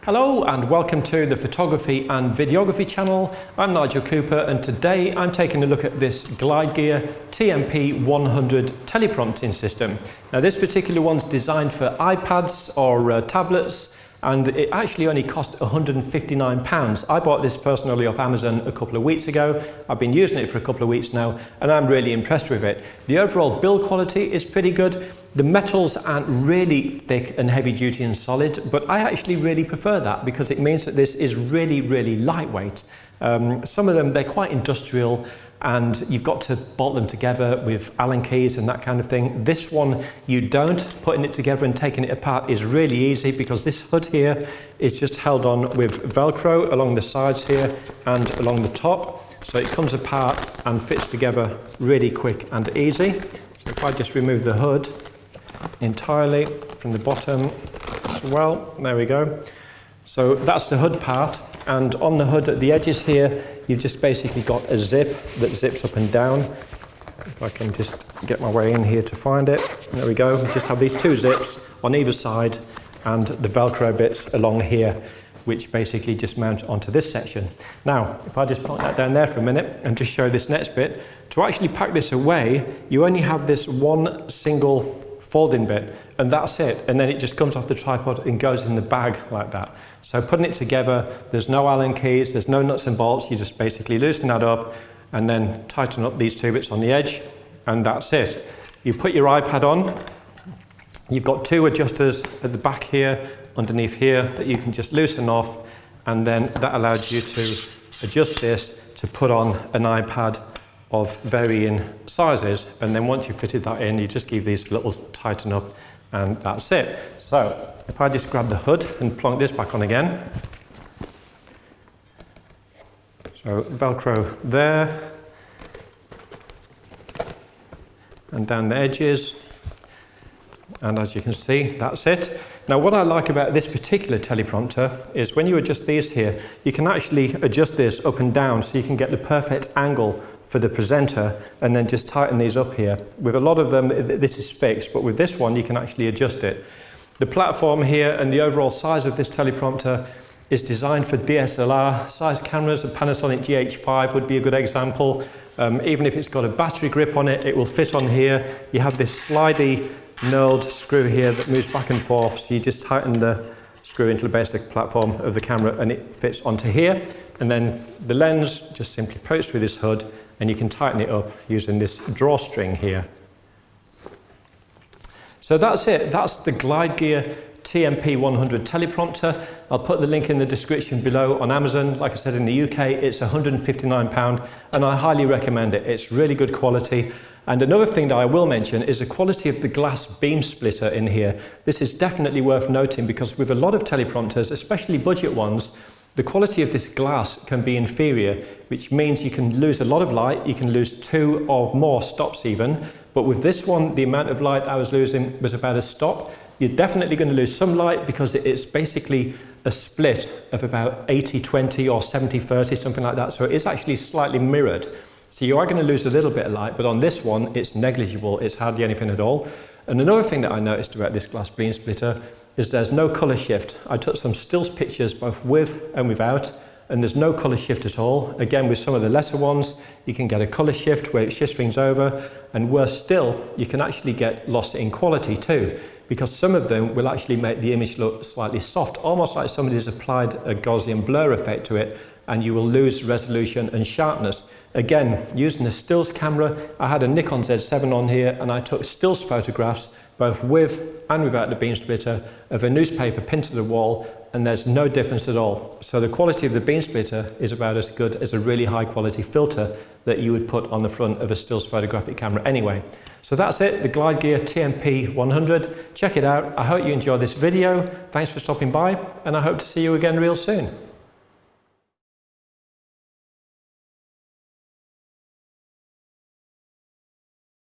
Hello and welcome to the Photography and Videography channel. I'm Nigel Cooper and today I'm taking a look at this Glide Gear TMP100 teleprompting system. Now this particular one's designed for iPads or tablets, and it actually only cost £159. I bought this personally off Amazon a couple of weeks ago. I've been using it for a couple of weeks now and I'm really impressed with it. The overall build quality is pretty good. The metals aren't really thick and heavy duty and solid, but I actually really prefer that because it means that this is really lightweight. Some of them, they're quite industrial and you've got to bolt them together with Allen keys and that kind of thing. This one, you don't. Putting it together and taking it apart is really easy because this hood here is just held on with Velcro along the sides here and along the top. So it comes apart and fits together really quick and easy. So if I just remove the hood entirely from the bottom as well, there we go. So that's the hood part, and on the hood at the edges here you've just basically got a zip that zips up and down. If I can just get my way in here to find it, there we go. We just have these two zips on either side and the Velcro bits along here, which basically just mount onto this section. Now if I just put that down there for a minute and just show this next bit, to actually pack this away you only have this one single folding bit and that's it, and then it just comes off the tripod and goes in the bag like that. So putting it together, there's no Allen keys, there's no nuts and bolts, you just basically loosen that up and then tighten up these two bits on the edge and that's it. You put your iPad on, you've got two adjusters at the back here, underneath here, that you can just loosen off, and then that allows you to adjust this to put on an iPad of varying sizes, and then once you've fitted that in you just give these a little tighten up and that's it. So if I just grab the hood and plonk this back on again, so Velcro there and down the edges, and as you can see that's it. Now what I like about this particular teleprompter is when you adjust these here you can actually adjust this up and down so you can get the perfect angle for the presenter and then just tighten these up here. With a lot of them this is fixed, but with this one you can actually adjust it. The platform here and the overall size of this teleprompter is designed for DSLR size cameras. A Panasonic GH5 would be a good example. Even if it's got a battery grip on it, it will fit on here. You have this slidey knurled screw here that moves back and forth, so you just tighten the screw into the basic platform of the camera and it fits onto here, and then the lens just simply pokes through this hood and you can tighten it up using this drawstring here. So that's it, that's the Glide Gear TMP100 teleprompter. I'll put the link in the description below on Amazon. Like I said, in the UK it's £159 and I highly recommend it. It's really good quality. And another thing that I will mention is the quality of the glass beam splitter in here. This is definitely worth noting because with a lot of teleprompters, especially budget ones, the quality of this glass can be inferior, which means you can lose a lot of light, you can lose 2 or more stops even, but with this one, the amount of light I was losing was about a stop. You're definitely going to lose some light because it's basically a split of about 80-20 or 70-30, something like that, so it is actually slightly mirrored. So you are going to lose a little bit of light, but on this one, it's negligible, it's hardly anything at all. And another thing that I noticed about this glass beam splitter is there's no color shift. I took some stills pictures both with and without, and there's no color shift at all. Again, with some of the lesser ones, you can get a color shift where it shifts things over, and worse still, you can actually get loss in quality too, because some of them will actually make the image look slightly soft, almost like somebody's applied a Gaussian blur effect to it, and you will lose resolution and sharpness. Again, using a stills camera, I had a Nikon Z7 on here and I took stills photographs both with and without the beam splitter of a newspaper pinned to the wall, and there's no difference at all. So the quality of the beam splitter is about as good as a really high quality filter that you would put on the front of a stills photographic camera anyway. So that's it, the Glide Gear TMP100. Check it out. I hope you enjoyed this video. Thanks for stopping by and I hope to see you again real soon.